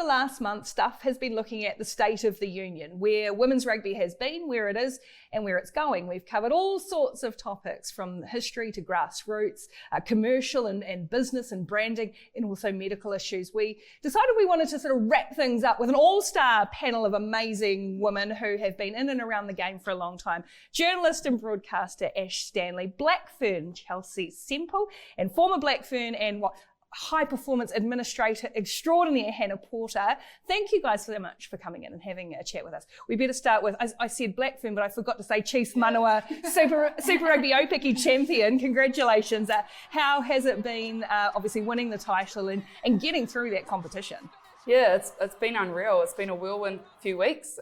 last month, Stuff has been looking at the state of the union, where women's rugby has been, where it is, and where it's going. We've covered all sorts of topics, from history to grassroots, commercial and business and branding, and also medical issues. We decided we wanted to sort of wrap things up with an all-star panel of amazing women who have been in and around the game for a long time. Journalist and broadcaster Ash Stanley, Black Fern Chelsea Semple, and former Black Fern and high performance administrator extraordinaire Hannah Porter. Thank you guys so much for coming in and having a chat with us. We better start with, I said Black Fern, but I forgot to say Chiefs Manawa Super Rugby Aotearoa champion. Congratulations. How has it been, obviously winning the title and getting through that competition? Yeah, it's been unreal. It's been a whirlwind few weeks.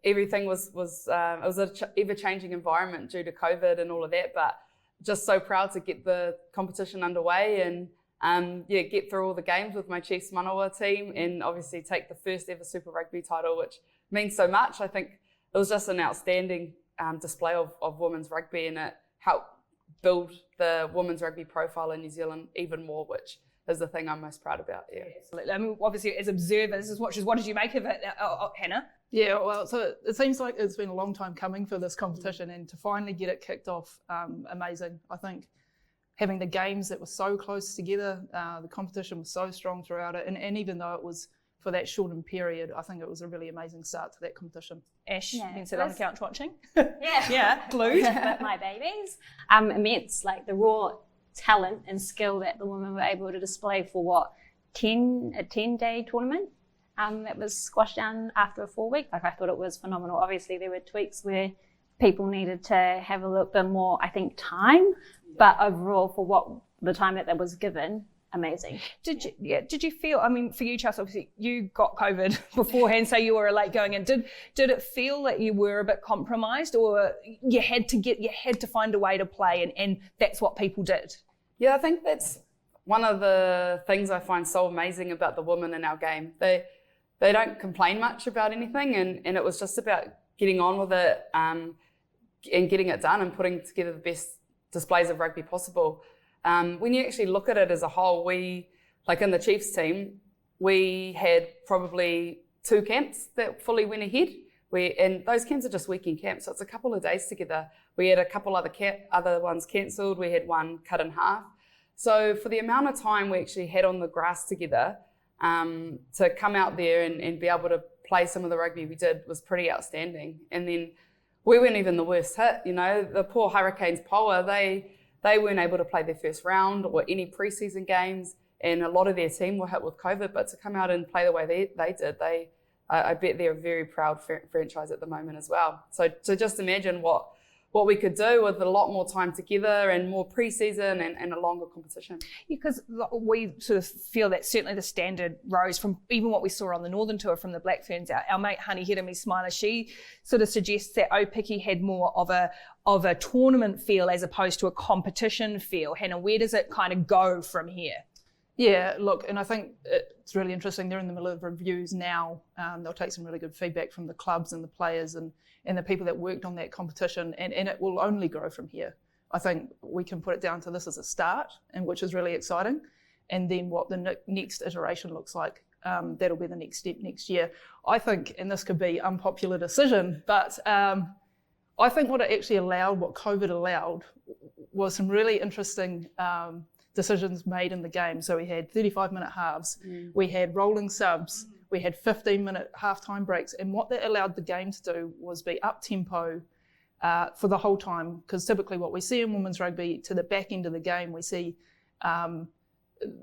Everything was it was an ever-changing environment due to COVID and all of that, but just so proud to get the competition underway and get through all the games with my Chiefs Manawa team and obviously take the first ever Super Rugby title, which means so much. I think it was just an outstanding display of women's rugby, and it helped build the women's rugby profile in New Zealand even more, which is the thing I'm most proud about. Yeah, absolutely. I mean, obviously as observers, as watchers, what did you make of it, Hannah? Yeah, well, so it seems like it's been a long time coming for this competition, and to finally get it kicked off, amazing. I think having the games that were so close together, the competition was so strong throughout it, and even though it was for that shortened period, I think it was a really amazing start to that competition. Ash, you can sit on the couch watching. Yeah, glued. With my babies. Immense, like the raw talent and skill that the women were able to display for a 10-day tournament that was squashed down after a 4 week. Like, I thought it was phenomenal. Obviously there were tweaks where people needed to have a little bit more, I think, time, but overall for the time that was given, amazing. Did you feel, I mean, for you, Chelsea, obviously you got COVID beforehand, so you were late going in. Did it feel that you were a bit compromised, or you had to find a way to play and that's what people did? Yeah, I think that's one of the things I find so amazing about the women in our game. They don't complain much about anything, and it was just about getting on with it and getting it done and putting together the best displays of rugby possible. When you actually look at it as a whole, like in the Chiefs team, we had probably 2 camps that fully went ahead. And those camps are just weekend camps, so it's a couple of days together. We had a couple other ones cancelled. We had one cut in half. So for the amount of time we actually had on the grass together, to come out there and be able to play some of the rugby we did was pretty outstanding. And then we weren't even the worst hit. You know, the poor Hurricanes Poa, they weren't able to play their first round or any preseason games, and a lot of their team were hit with COVID, but to come out and play the way they did, I bet they're a very proud franchise at the moment as well. So to just imagine what we could do with a lot more time together and more pre-season and a longer competition. Because we sort of feel that certainly the standard rose from even what we saw on the Northern Tour from the Black Ferns. Our mate Honey Hirami Smiler, she sort of suggests that Aupiki had more of a tournament feel as opposed to a competition feel. Hannah, where does it kind of go from here? Yeah, look, and I think it's really interesting. They're in the middle of reviews now. They'll take some really good feedback from the clubs and the players and the people that worked on that competition, and it will only grow from here. I think we can put it down to this as a start, and which is really exciting, and then what the next iteration looks like. That'll be the next step next year. I think, and this could be an unpopular decision, but I think what COVID allowed was some really interesting decisions made in the game. So we had 35-minute halves, we had rolling subs, we had 15-minute half-time breaks, and what that allowed the game to do was be up-tempo for the whole time, because typically what we see in women's rugby, to the back end of the game, we see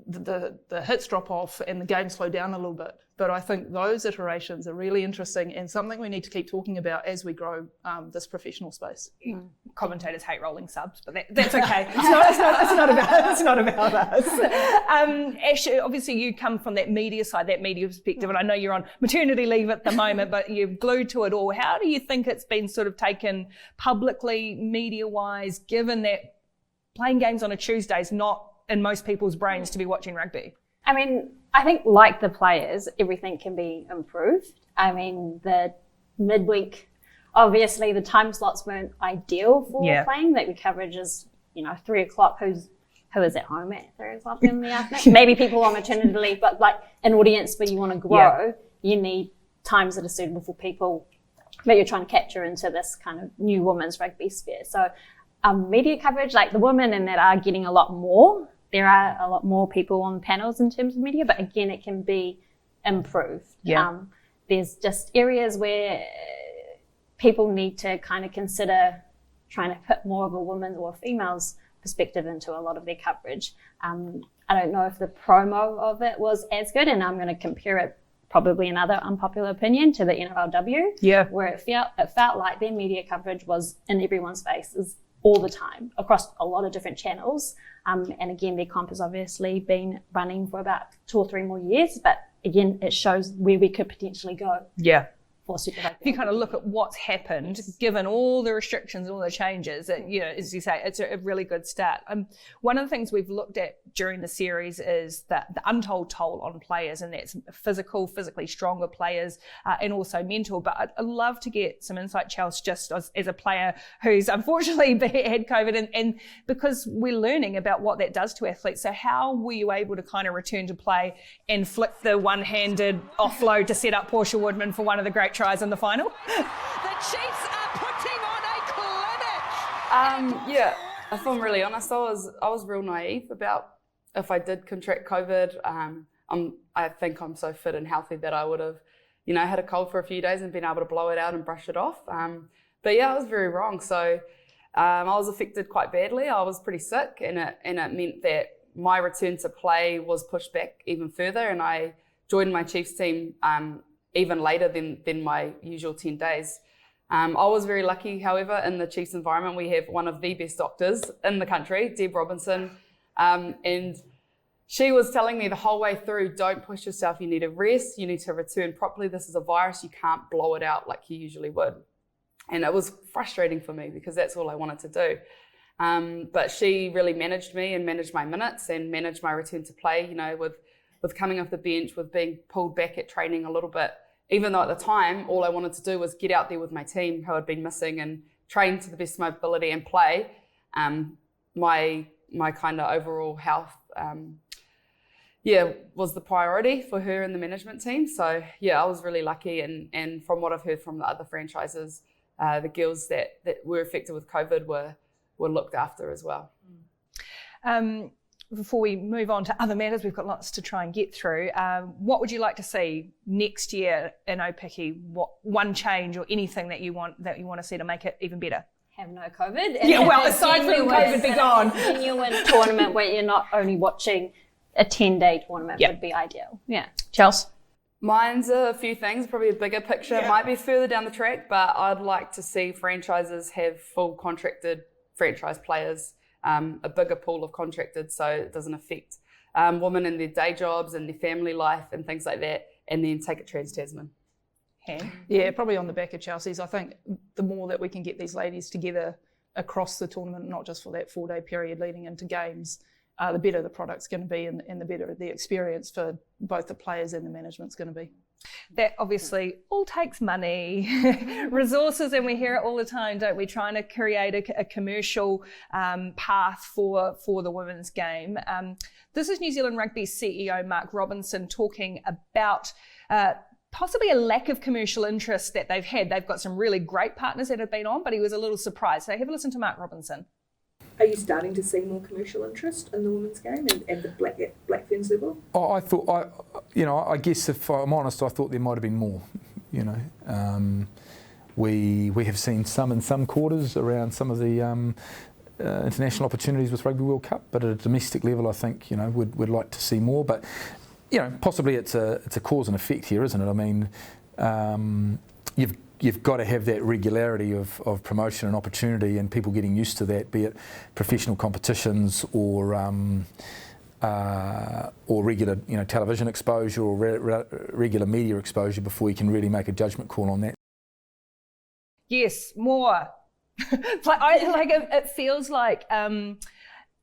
the hits drop off and the game slow down a little bit. But I think those iterations are really interesting and something we need to keep talking about as we grow this professional space. Commentators hate rolling subs, but that's okay. It's not about us. Ash, obviously you come from that media side, that media perspective, and I know you're on maternity leave at the moment, but you're glued to it all. How do you think it's been sort of taken publicly, media-wise, given that playing games on a Tuesday is not in most people's brains to be watching rugby? I mean, I think like the players, everything can be improved. I mean, the midweek, obviously the time slots weren't ideal for playing. Like the coverage is, 3 o'clock, who is at home at 3 o'clock in the afternoon. Maybe people on maternity leave, but like an audience where you want to grow, you need times that are suitable for people that you're trying to capture into this kind of new women's rugby sphere. So media coverage, like the women in that are getting a lot more. There are a lot more people on panels in terms of media, but again, it can be improved. Yeah. There's just areas where people need to kind of consider trying to put more of a woman's or a female's perspective into a lot of their coverage. I don't know if the promo of it was as good, and I'm going to compare it, probably another unpopular opinion, to the NRLW, where it felt like their media coverage was in everyone's faces all the time across a lot of different channels. And again, their comp has obviously been running for about 2 or 3 more years, but again, it shows where we could potentially go. Yeah. For Super Rugby. If you kind of look at what's happened, given all the restrictions and all the changes, as you say, it's a really good start. One of the things we've looked at during the series is that the untold toll on players, and that's physically stronger players, and also mental. But I'd love to get some insight, Chelsea, just as a player who's unfortunately had COVID, and because we're learning about what that does to athletes. So how were you able to kind of return to play and flick the one-handed offload to set up Portia Woodman for one of the great tries in the final? The Chiefs are putting on a clinic. If I'm really honest, I was real naive about if I did contract COVID. I think I'm so fit and healthy that I would have, had a cold for a few days and been able to blow it out and brush it off. But I was very wrong. So I was affected quite badly. I was pretty sick, and it meant that my return to play was pushed back even further, and I joined my Chiefs team even later than my usual 10 days. I was very lucky, however, in the Chiefs environment. We have one of the best doctors in the country, Deb Robinson, and she was telling me the whole way through, don't push yourself, you need to rest, you need to return properly. This is a virus, you can't blow it out like you usually would. And it was frustrating for me because that's all I wanted to do. But she really managed me and managed my minutes and managed my return to play, with coming off the bench, with being pulled back at training a little bit, even though at the time, all I wanted to do was get out there with my team who had been missing and train to the best of my ability and play. My kind of overall health, was the priority for her and the management team. So, I was really lucky. And from what I've heard from the other franchises, the girls that were affected with COVID were looked after as well. Before we move on to other matters, we've got lots to try and get through. What would you like to see next year in Aupiki? What one change or anything that you want to see to make it even better? Have no COVID. Aside from COVID, be gone. A genuine tournament where you're not only watching a 10-day tournament would be ideal. Yeah. Chelsea? Mine's a few things, probably a bigger picture. It might be further down the track, but I'd like to see franchises have full contracted franchise players. A bigger pool of contracted, so it doesn't affect women in their day jobs and their family life and things like that, and then take it trans-Tasman. Yeah, probably on the back of Chelsea's. I think the more that we can get these ladies together across the tournament, not just for that 4-day period leading into games, the better the product's going to be and the better the experience for both the players and the management's going to be. That obviously all takes money, resources, and we hear it all the time, don't we? Trying to create a commercial path for the women's game. This is New Zealand Rugby's CEO, Mark Robinson, talking about possibly a lack of commercial interest that they've had. They've got some really great partners that have been on, but he was a little surprised. So have a listen to Mark Robinson. Are you starting to see more commercial interest in the women's game and the Black Ferns level? I thought, I guess if I'm honest, I thought there might have been more. We have seen some in some quarters around some of the international opportunities with Rugby World Cup, but at a domestic level, I think we'd like to see more. But possibly it's a cause and effect here, isn't it? I mean, you've got to have that regularity of promotion and opportunity and people getting used to that, be it professional competitions or regular television exposure or regular media exposure before you can really make a judgment call on that. Yes, more. It feels like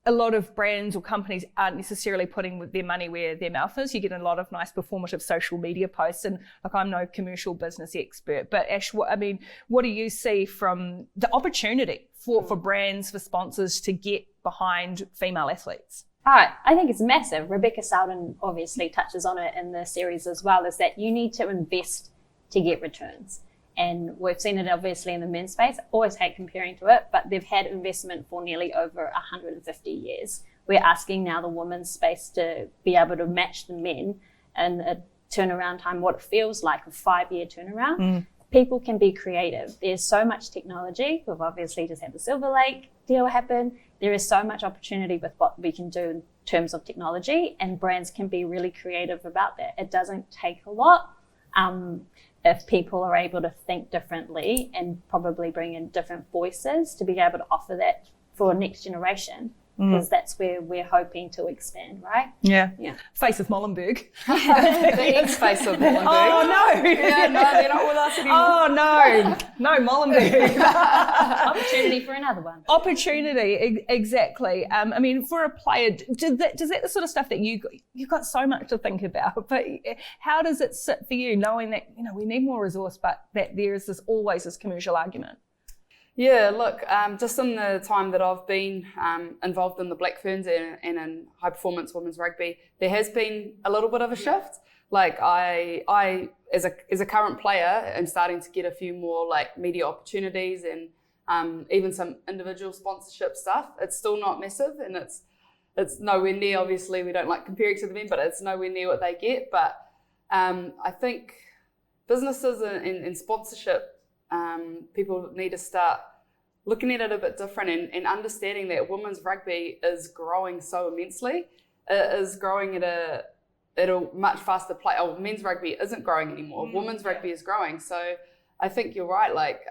a lot of brands or companies aren't necessarily putting their money where their mouth is. You get a lot of nice performative social media posts, and I'm no commercial business expert, but Ash, what do you see from the opportunity for brands, for sponsors to get behind female athletes? I think it's massive. Rebecca Selden obviously touches on it in the series as well, is that you need to invest to get returns. And we've seen it obviously in the men's space. I always hate comparing to it, but they've had investment for nearly over 150 years. We're asking now the women's space to be able to match the men and a turnaround time, what it feels like, a 5-year turnaround. People can be creative. There's so much technology. We've obviously just had the Silver Lake deal happen. There is so much opportunity with what we can do in terms of technology, and brands can be really creative about that. It doesn't take a lot if people are able to think differently and probably bring in different voices to be able to offer that for next generation. Because that's where we're hoping to expand, right? Yeah. Face of Molenberg. The ex-face of Molenberg. Oh, no. Yeah, no, they're not with us anymore. Oh, no, Molenberg. Opportunity for another one. Opportunity, exactly. I mean, for a player, does that the sort of stuff that you've got so much to think about, but how does it sit for you knowing that, we need more resource, but that there is always this commercial argument? Yeah, look, just in the time that I've been involved in the Black Ferns and in high performance women's rugby, there has been a little bit of a shift. Like I as a current player, am starting to get a few more like media opportunities and even some individual sponsorship stuff. It's still not massive, and it's nowhere near. Obviously, we don't like comparing to the men, but it's nowhere near what they get. But I think businesses and sponsorship. People need to start looking at it a bit different and understanding that women's rugby is growing so immensely. It is growing at a much faster pace. Men's rugby isn't growing anymore. Women's rugby is growing. So I think you're right. Like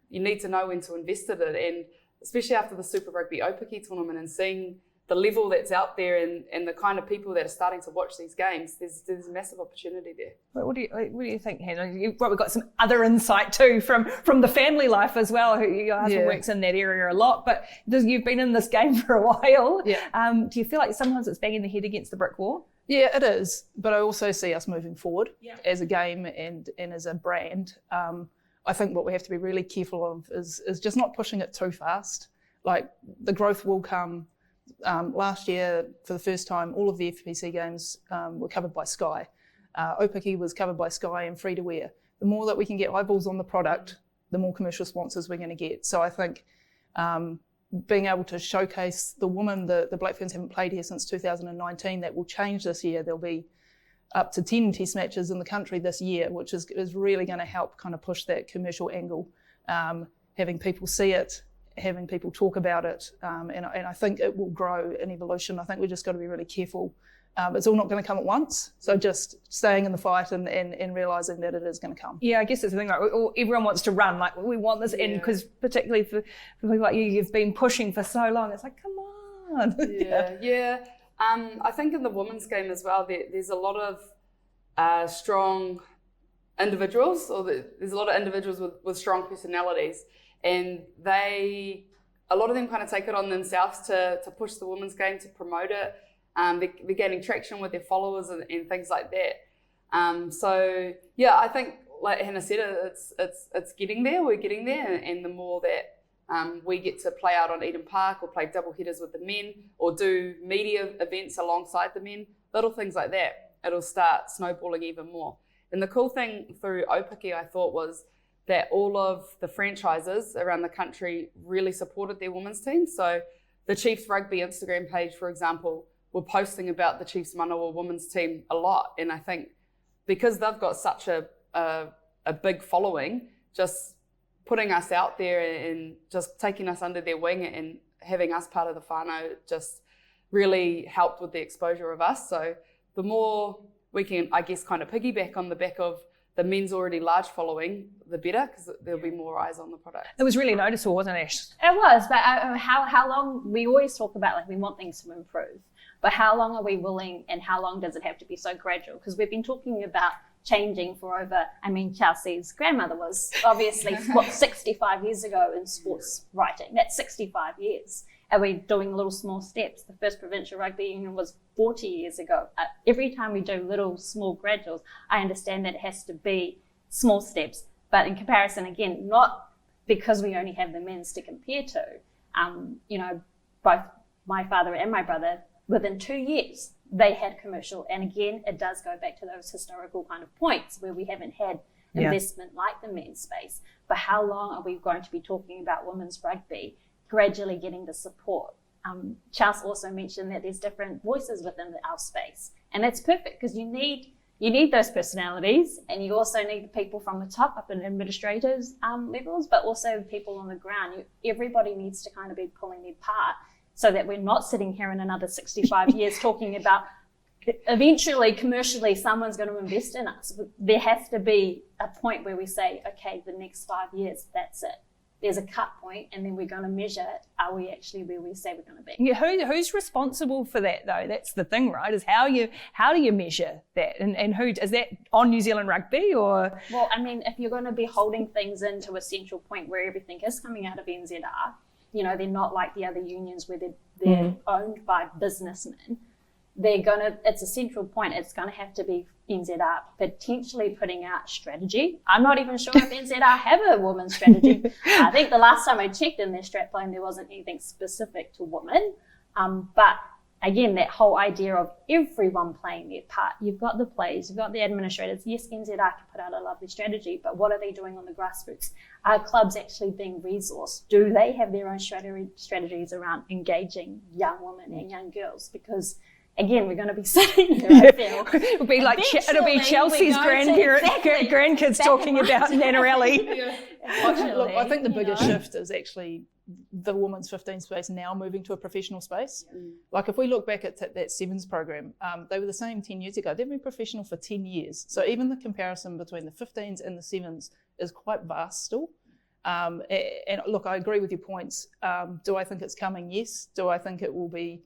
you need to know when to invest in it, and especially after the Super Rugby Aotearoa tournament and seeing the level that's out there and the kind of people that are starting to watch these games, there's massive opportunity there. What do you think, Hannah? You've probably got some other insight too from the family life as well. Your husband works in that area a lot, but you've been in this game for a while. Yeah. Do you feel like sometimes it's banging the head against the brick wall? Yeah, it is. But I also see us moving forward as a game and as a brand. I think what we have to be really careful of is just not pushing it too fast. Like the growth will come. Last year, for the first time, all of the FPC games were covered by Sky. Aotearoa was covered by Sky and free to wear. The more that we can get eyeballs on the product, the more commercial sponsors we're going to get. So I think being able to showcase the women, the Black Ferns haven't played here since 2019, that will change this year. There'll be up to 10 test matches in the country this year, which is really going to help kind of push that commercial angle, having people see it, having people talk about it, and I think it will grow in evolution. I think we've just got to be really careful. It's all not going to come at once, so just staying in the fight and realising that it is going to come. Yeah, I guess that's the thing. Like everyone wants to run. Like we want this in because particularly for people like you've been pushing for so long. It's like, come on. Yeah. I think in the women's game as well, there's a lot of strong individuals, there's a lot of individuals with strong personalities. And a lot of them kind of take it on themselves to push the women's game, to promote it. They're gaining traction with their followers and things like that. So yeah, I think like Hannah said, it's getting there. We're getting there, and the more that we get to play out on Eden Park or play double headers with the men or do media events alongside the men, little things like that, it'll start snowballing even more. And the cool thing through Aotearoa, I thought, was that all of the franchises around the country really supported their women's team. So the Chiefs Rugby Instagram page, for example, were posting about the Chiefs Manawa women's team a lot. And I think because they've got such a big following, just putting us out there and just taking us under their wing and having us part of the whānau just really helped with the exposure of us. So the more we can, I guess, kind of piggyback on the back of the men's already large following, the better, because there'll be more eyes on the product. It was really noticeable, wasn't it, Ash? It was, but how long, we always talk about like we want things to improve, but how long are we willing and how long does it have to be so gradual? Because we've been talking about changing for over, Chelsea's grandmother was obviously, 65 years ago in sports writing. That's 65 years. And we're doing little small steps. The first provincial rugby union was 40 years ago. Every time we do little small graduals, I understand that it has to be small steps. But in comparison, again, not because we only have the men's to compare to, both my father and my brother, within 2 years, they had commercial. And again, it does go back to those historical kind of points where we haven't had investment like the men's space. But how long are we going to be talking about women's rugby gradually getting the support? Charles also mentioned that there's different voices within our space. And that's perfect because you need those personalities, and you also need the people from the top up in administrators levels, but also people on the ground. Everybody needs to kind of be pulling their part so that we're not sitting here in another 65 years talking about eventually commercially someone's going to invest in us. There has to be a point where we say, okay, the next 5 years, that's it. There's a cut point, and then we're going to measure it. Are we actually where we say we're going to be? Yeah, who's responsible for that though? That's the thing, right? Is how do you measure that, and who is that on New Zealand Rugby or? Well, I mean, if you're going to be holding things into a central point where everything is coming out of NZR, they're not like the other unions where they're owned by businessmen. It's a central point. It's going to have to be NZR potentially putting out strategy. I'm not even sure if NZR have a women's strategy. I think the last time I checked in their strapline, there wasn't anything specific to women. But again, that whole idea of everyone playing their part. You've got the players, you've got the administrators. Yes, NZR can put out a lovely strategy, but what are they doing on the grassroots? Are clubs actually being resourced? Do they have their own strategies around engaging young women and young girls? Because again, we're going to be sitting here, I feel. It'll be Chelsea's grandkids talking about Nanarelli. Look, I think the biggest shift is actually the women's 15 space now moving to a professional space. Like if we look back at that Sevens program, they were the same 10 years ago. They've been professional for 10 years. So even the comparison between the 15s and the Sevens is quite vast still. And look, I agree with your points. Do I think it's coming? Yes. Do I think it will be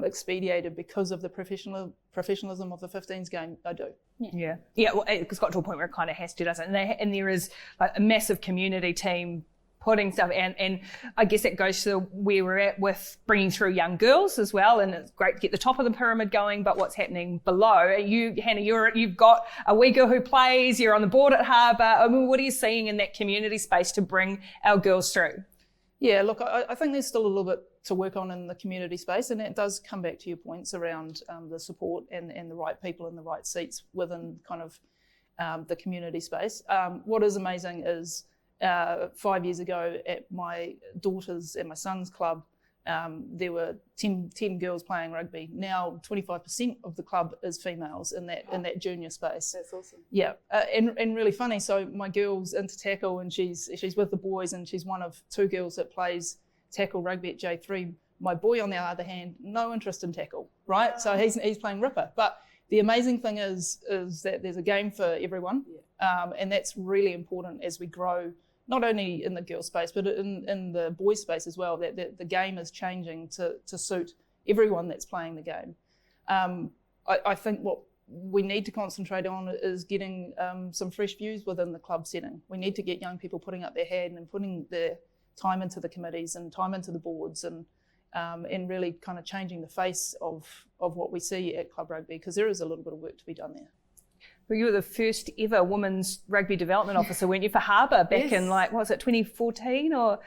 expedited because of the professionalism of the 15s game? I do. Yeah. Well, it's got to a point where it kind of has to, doesn't it? And there is like a massive community team putting stuff, and I guess it goes to where we're at with bringing through young girls as well, and it's great to get the top of the pyramid going, but what's happening below? You, Hannah, you've got a wee girl who plays, you're on the board at Harbour. I mean, what are you seeing in that community space to bring our girls through? Yeah, look, I think there's still a little bit to work on in the community space, and it does come back to your points around the support and the right people in the right seats within kind of the community space. What is amazing is 5 years ago at my daughter's and my son's club, there were 10 girls playing rugby. Now 25% of the club is females in that junior space. That's awesome. Yeah, and really funny. So my girl's into tackle, and she's with the boys, and she's one of 2 girls that plays tackle rugby at J3. My boy, on the other hand, no interest in tackle, right? So he's playing ripper. But the amazing thing is that there's a game for everyone, and that's really important as we grow, not only in the girls' space, but in the boys' space as well, that the game is changing to suit everyone that's playing the game. I think what we need to concentrate on is getting some fresh views within the club setting. We need to get young people putting up their hand and putting their time into the committees and time into the boards, and really kind of changing the face of what we see at club rugby, because there is a little bit of work to be done there. Well, you were the first ever women's rugby development officer, weren't you, for Harbour back in 2014 or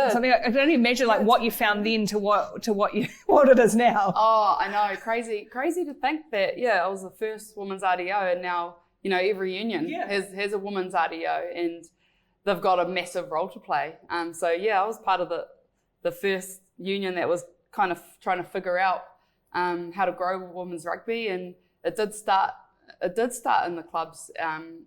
something? I can only imagine what you found then to what it is now. Oh, I know, crazy to think that. I was the first women's RDO, and now every union has a women's RDO, and they've got a massive role to play. I was part of the first union that was kind of trying to figure out how to grow women's rugby, and it did start in the clubs,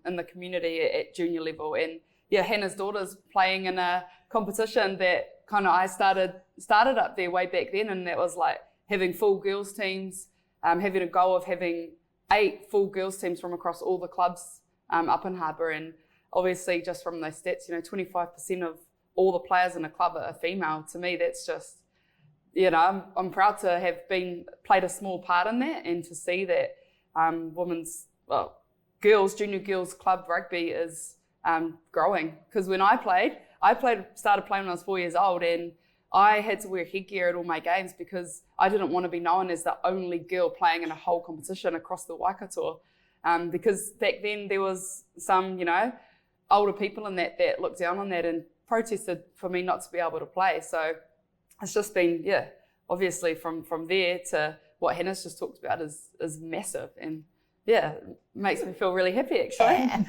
in the community at junior level. And Hannah's daughter's playing in a competition that kind of I started up there way back then, and that was like having full girls teams, having a goal of having 8 full girls teams from across all the clubs up in Harbour. And obviously just from those stats, 25% of all the players in a club are female. To me, that's just, I'm proud to have played a small part in that, and to see that junior girls club rugby is growing. Because when I started playing when I was 4 years old, and I had to wear headgear at all my games because I didn't want to be known as the only girl playing in a whole competition across the Waikato. Because back then there was some, older people in that looked down on that and protested for me not to be able to play. So it's just been, obviously from there to what Hannah's just talked about is massive, and yeah, it makes me feel really happy actually.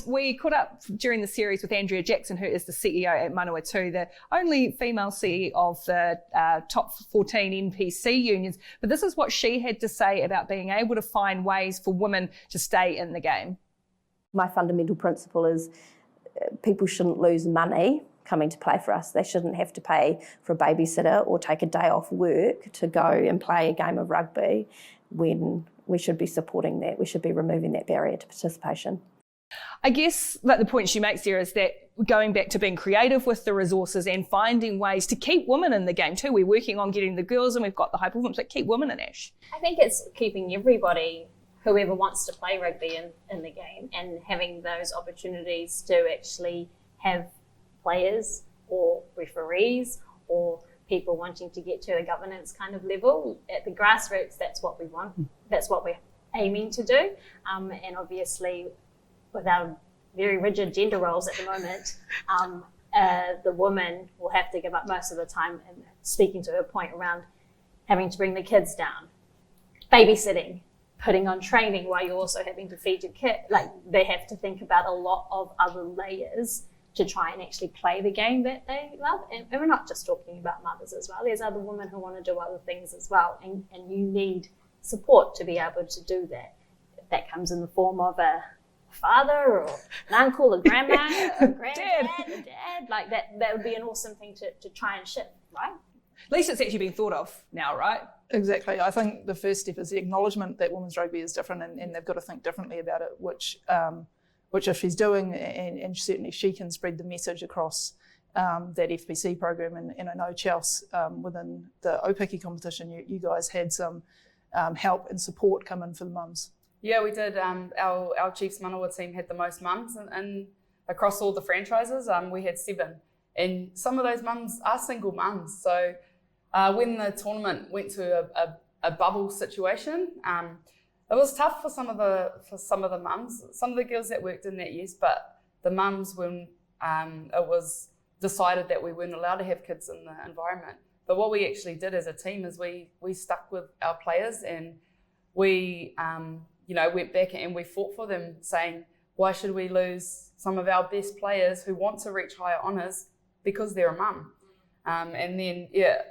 We caught up during the series with Andrea Jackson, who is the CEO at Manawatu, the only female CEO of the top 14 NPC unions. But this is what she had to say about being able to find ways for women to stay in the game. My fundamental principle is people shouldn't lose money coming to play for us. They shouldn't have to pay for a babysitter or take a day off work to go and play a game of rugby, when we should be supporting that. We should be removing that barrier to participation. I guess that the point she makes there is that going back to being creative with the resources and finding ways to keep women in the game too. We're working on getting the girls, and we've got the high performance, but keep women in, Ash. I think it's keeping everybody, whoever wants to play rugby in the game, and having those opportunities to actually have players or referees or people wanting to get to a governance kind of level. At the grassroots, that's what we want. That's what we're aiming to do. And obviously, with our very rigid gender roles at the moment, the woman will have to give up most of the time, and speaking to her point around having to bring the kids down, babysitting, putting on training while you're also having to feed your kid. Like, they have to think about a lot of other layers to try and actually play the game that they love. And we're not just talking about mothers as well. There's other women who want to do other things as well. And you need support to be able to do that. If that comes in the form of a father or an uncle, a grandma, a granddad, a dad, like that would be an awesome thing to try and shift, right? At least it's actually being thought of now, right? Exactly. I think the first step is the acknowledgement that women's rugby is different, and they've got to think differently about it, which if she's doing, and certainly she can spread the message across that FPC program. And I know, Chelsea, within the Opiki competition, you guys had some help and support come in for the mums. Yeah, we did. Our Chiefs Manawa team had the most mums, and across all the franchises, we had 7. And some of those mums are single mums. So when the tournament went to a bubble situation, it was tough for some of the mums. Some of the girls that worked in that, yes, but the mums, when it was decided that we weren't allowed to have kids in the environment. But what we actually did as a team is we stuck with our players, and we went back and we fought for them, saying, why should we lose some of our best players who want to reach higher honours because they're a mum? And then,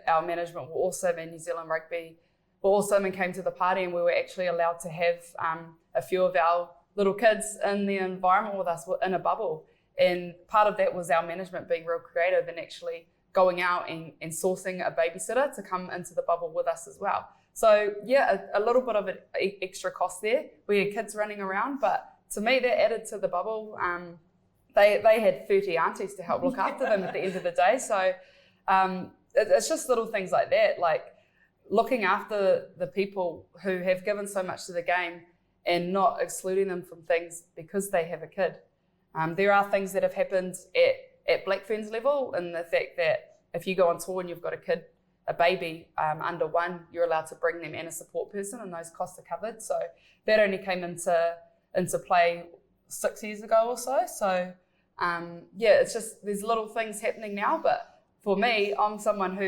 our management were awesome, and New Zealand Rugby were awesome and came to the party, and we were actually allowed to have a few of our little kids in the environment with us in a bubble. And part of that was our management being real creative and actually going out and sourcing a babysitter to come into the bubble with us as well. So a little bit of an extra cost there. We had kids running around, but to me that added to the bubble. They had 30 aunties to help look after them at the end of the day. So it's just little things like that, like looking after the people who have given so much to the game and not excluding them from things because they have a kid. There are things that have happened at Black Ferns level, and the fact that if you go on tour and you've got a baby under 1, you're allowed to bring them and a support person, and those costs are covered. So that only came into play 6 years ago or so. So it's just there's little things happening now. But for me, I'm someone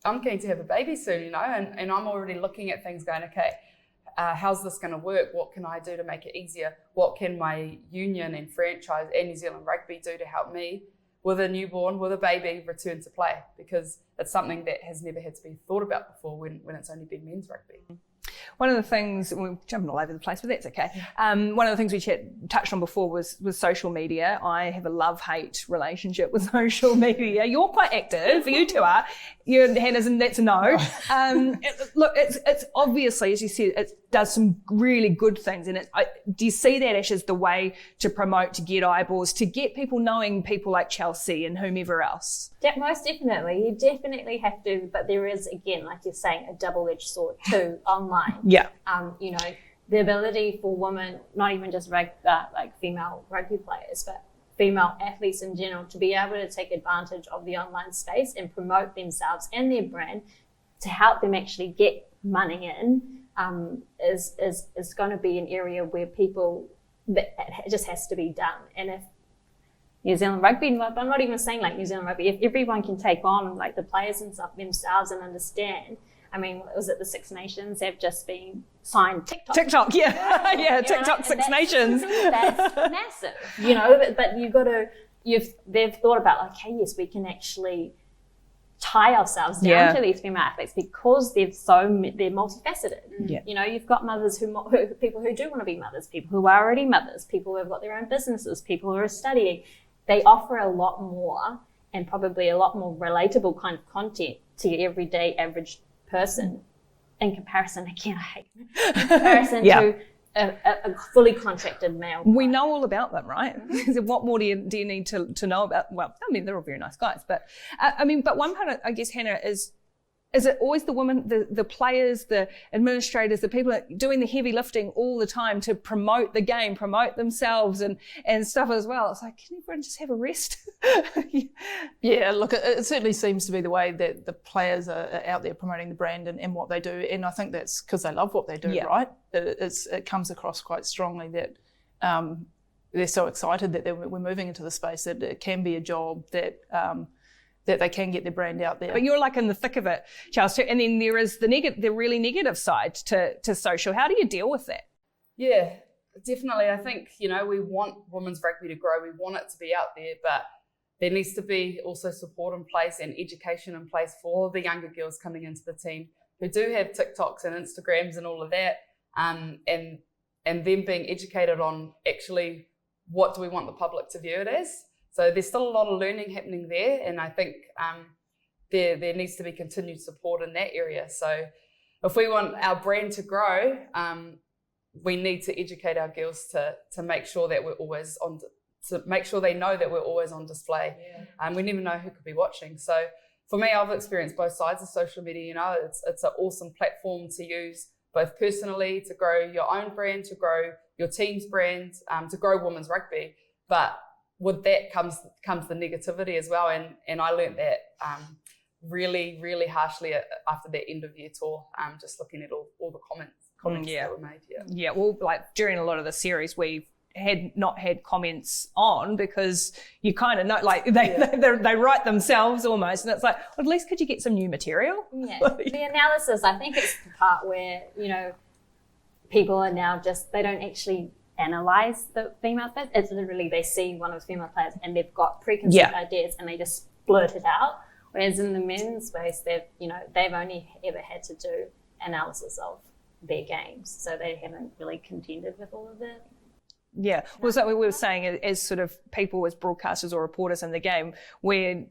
I'm keen to have a baby soon, and I'm already looking at things going, okay, how's this going to work? What can I do to make it easier? What can my union and franchise and New Zealand Rugby do to help me with a newborn, with a baby, return to play? Because it's something that has never had to be thought about before when it's only been men's rugby. One of the things, we're jumping all over the place, but that's okay. One of the things we touched on before was social media. I have a love-hate relationship with social media. You're quite active, you two are. Hannah's, and that's a no. Look, it's obviously, as you said, it does some really good things. And do you see that, Ash, as the way to promote, to get eyeballs, to get people knowing people like Chelsea and whomever else? Most definitely. You definitely have to, but there is, again, like you're saying, a double-edged sword too online. Yeah. The ability for women, not even just like female rugby players, but female athletes in general, to be able to take advantage of the online space and promote themselves and their brand to help them actually get money in, is going to be an area where it just has to be done. And if New Zealand rugby, but I'm not even saying like New Zealand rugby. If everyone can take on like the players and stuff themselves and understand. I mean, was it the Six Nations? They've just been signed TikTok. Yeah, yeah, TikTok Six Nations. That's massive, but they've thought about like, hey, yes, we can actually tie ourselves down to these female athletes because they're multifaceted. Yeah. You've got mothers people who do want to be mothers, people who are already mothers, people who have got their own businesses, people who are studying. They offer a lot more and probably a lot more relatable kind of content to your everyday average person in comparison to a fully contracted male. We know all about them, right? What more do you need to know about? Well, I mean, they're all very nice guys, but but one part, I guess, Hannah, is it always the women, the players, the administrators, the people doing the heavy lifting all the time to promote the game, promote themselves and stuff as well? It's like, can everyone just have a rest? Yeah, look, it certainly seems to be the way that the players are out there promoting the brand and what they do. And I think that's because they love what they do, right? It comes across quite strongly that they're so excited that we're moving into the space that it can be a job that they can get their brand out there. But you're like in the thick of it, Charles, too. And then there is the really negative side to social. How do you deal with that? Yeah, definitely. I think, we want women's rugby to grow. We want it to be out there, but there needs to be also support in place and education in place for the younger girls coming into the team who do have TikToks and Instagrams and all of that, and them being educated on actually what do we want the public to view it as. So there's still a lot of learning happening there, and I think there needs to be continued support in that area. So if we want our brand to grow, we need to educate our girls to make sure that we're always on, to make sure they know that we're always on display. We never know who could be watching. So for me, I've experienced both sides of social media. It's an awesome platform to use, both personally to grow your own brand, to grow your team's brand, to grow women's rugby, but with that comes the negativity as well, and I learnt that really, really harshly after that end of year tour, just looking at all the comments that were made. Yeah, well, like during a lot of the series, we've not had comments on because you kind of know, like they write themselves almost, and it's like, well, at least could you get some new material? Yeah, the analysis, I think it's the part where people are now they don't actually analyze the female players. It's literally they see one of the female players and they've got preconceived ideas and they just blurt it out. Whereas in the men's space, they've only ever had to do analysis of their games, so they haven't really contended with all of it. Yeah, well, so we were saying as sort of people, as broadcasters or reporters in the game, we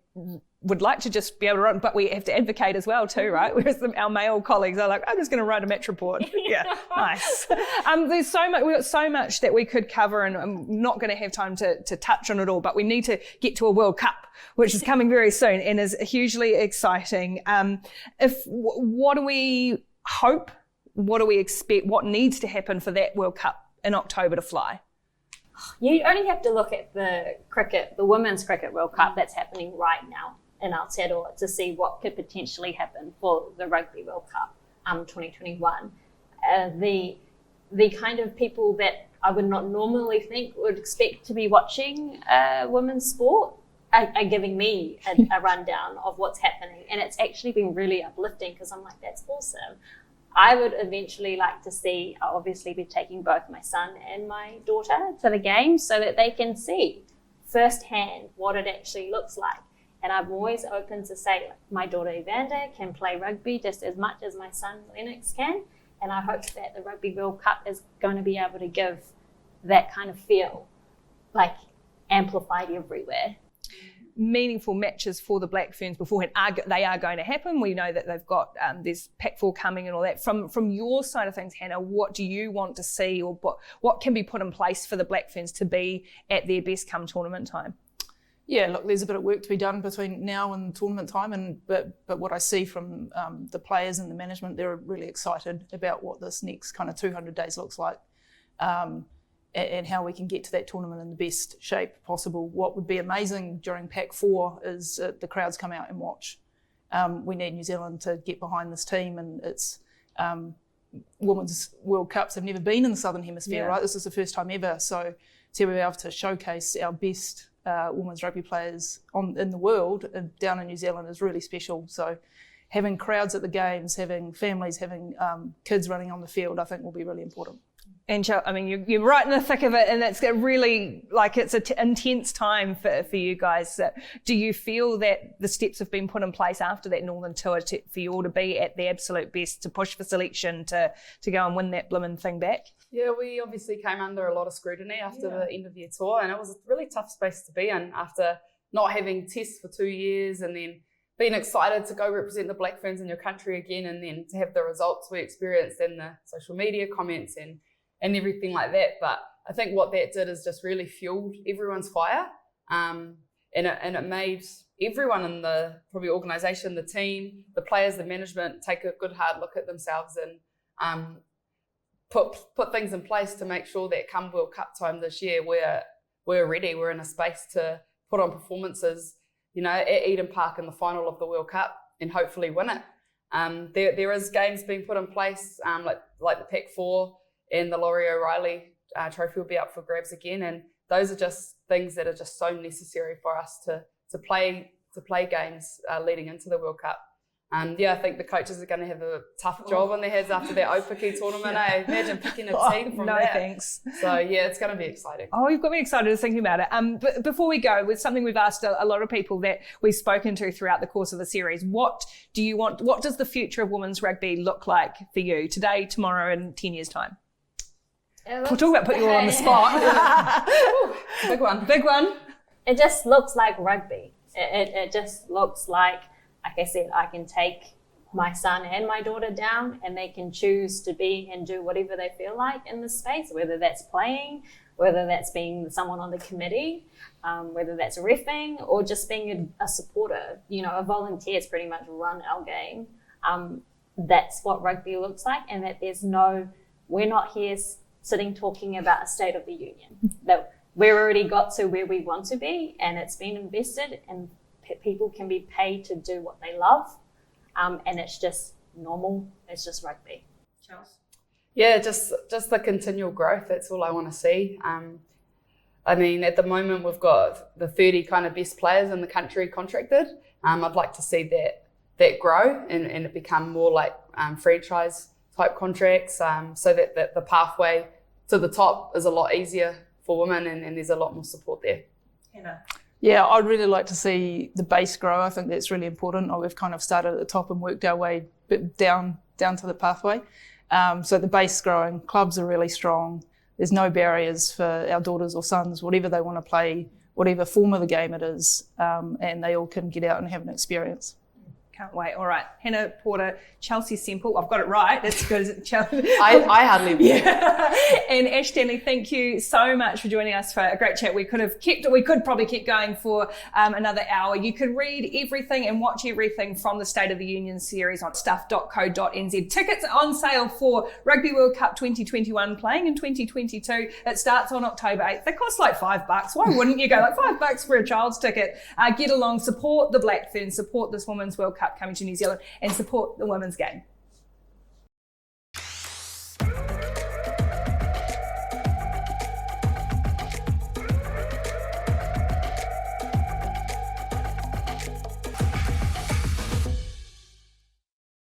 would like to just be able to run, but we have to advocate as well too, right? Whereas our male colleagues are like, I'm just going to write a match report. Yeah, nice. There's so much. We've got so much that we could cover, and I'm not going to have time to touch on it all. But we need to get to a World Cup, which is coming very soon and is hugely exciting. What do we hope? What do we expect? What needs to happen for that World Cup in October to fly? You only have to look at the Women's Cricket World Cup that's happening right now in Aotearoa to see what could potentially happen for the Rugby World Cup 2021. The kind of people that I would not normally think would expect to be watching women's sport are giving me a rundown of what's happening, and it's actually been really uplifting because I'm like, that's awesome. I would eventually like to see, I'll obviously be taking both my son and my daughter to the game so that they can see firsthand what it actually looks like. And I'm always open to say, my daughter Evander can play rugby just as much as my son Lennox can. And I hope that the Rugby World Cup is going to be able to give that kind of feel, like amplified everywhere. Meaningful matches for the Black Ferns beforehand they are going to happen. We know that they've got there's Pac 4 coming and all that. From your side of things, Hannah, what do you want to see, or what can be put in place for the Black Ferns to be at their best come tournament time? Yeah, look, there's a bit of work to be done between now and tournament time, but what I see from the players and the management, they're really excited about what this next kind of 200 days looks like. And how we can get to that tournament in the best shape possible. What would be amazing during Pac 4 is the crowds come out and watch. We need New Zealand to get behind this team, and it's Women's World Cups have never been in the Southern Hemisphere, right? This is the first time ever, so to be able to showcase our best women's rugby players in the world, down in New Zealand, is really special. So having crowds at the games, having families, having kids running on the field, I think will be really important. And I mean, you're right in the thick of it, and it's really it's an intense time for you guys. Do you feel that the steps have been put in place after that Northern Tour for you all to be at the absolute best, to push for selection, to go and win that blooming thing back? Yeah, we obviously came under a lot of scrutiny after the end of year tour, and it was a really tough space to be in after not having tests for 2 years and then being excited to go represent the Black Ferns in your country again, and then to have the results we experienced and the social media comments and everything like that. But I think what that did is just really fueled everyone's fire, and it made everyone in the probably organisation, the team, the players, the management take a good hard look at themselves and put things in place to make sure that come World Cup time this year, we're ready. We're in a space to put on performances, at Eden Park in the final of the World Cup and hopefully win it. There is games being put in place, like the Pac 4 and the Laurie O'Reilly trophy will be up for grabs again, and those are just things that are just so necessary for us to play games leading into the World Cup. I think the coaches are going to have a tough job on their heads after that Opaki tournament. I imagine picking a team from that. Thanks. So it's going to be exciting. Oh, you've got me excited just thinking about it. But before we go, with something we've asked a lot of people that we've spoken to throughout the course of the series, what do you want? What does the future of women's rugby look like for you today, tomorrow, and 10 years' time? We'll talk about putting you all on the spot. Big one. Big one. It just looks like rugby. It just looks like I said, I can take my son and my daughter down and they can choose to be and do whatever they feel like in the space, whether that's playing, whether that's being someone on the committee, whether that's reffing or just being a supporter. A volunteer is pretty much run our game. That's what rugby looks like, and that we're not here sitting talking about a state of the union. That we've already got to where we want to be, and it's been invested, and people can be paid to do what they love, and it's just normal. It's just rugby. Charles? Yeah, just the continual growth. That's all I want to see. At the moment we've got the 30 kind of best players in the country contracted. I'd like to see that grow and it become more like franchise type contracts, so that the pathway to the top is a lot easier for women and there's a lot more support there. Hannah? Yeah, I'd really like to see the base grow. I think that's really important. We've kind of started at the top and worked our way down to the pathway. So the base growing, clubs are really strong. There's no barriers for our daughters or sons, whatever they want to play, whatever form of the game it is, and they all can get out and have an experience. Can't wait. All right. Hannah Porter, Chelsea Semple. I've got it right. That's good. I hardly do. Yeah. And Ash Stanley, thank you so much for joining us for a great chat. We could probably keep going for another hour. You could read everything and watch everything from the State of the Union series on stuff.co.nz. Tickets are on sale for Rugby World Cup 2021 playing in 2022. It starts on October 8th. They cost like $5. Why wouldn't you go? Like $5 for a child's ticket. Get along, support the Black Ferns, support this Women's World Cup coming to New Zealand, and support the women's game.